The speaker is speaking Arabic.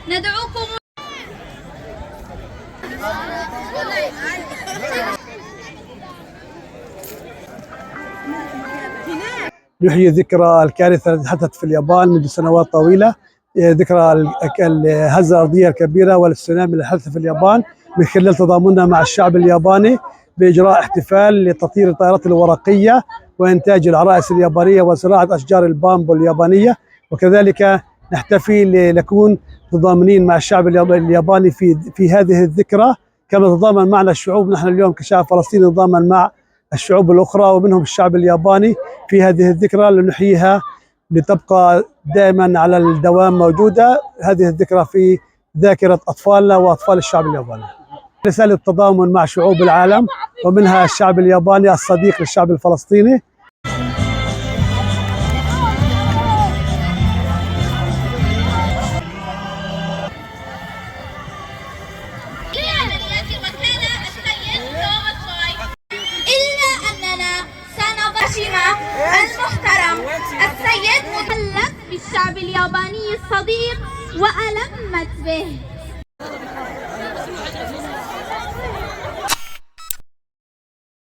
ندعوكم. يحيي ذكرى الكارثة التي حدثت في اليابان منذ سنوات طويلة، ذكرى الهزة الأرضية الكبيرة والتسونامي اللي حدث في اليابان، من خلال تضامننا مع الشعب الياباني بإجراء احتفال لتطهير الطائرات الورقية وإنتاج العرائس اليابانية وزراعة أشجار البامبو اليابانية. وكذلك نحتفي لنكون متضامنين مع الشعب الياباني في هذه الذكرى، كما تضامن معنا الشعوب. نحن اليوم كشعب فلسطيني نتضامن مع الشعوب الأخرى ومنهم الشعب الياباني في هذه الذكرى لنحييها لتبقى دائما على الدوام موجودة، هذه الذكرى في ذاكرة أطفالنا وأطفال الشعب الياباني. رسالة تضامن مع شعوب العالم ومنها الشعب الياباني الصديق للشعب الفلسطيني. المحترم السيد مكلف بالشعب الياباني الصديق وألمت به.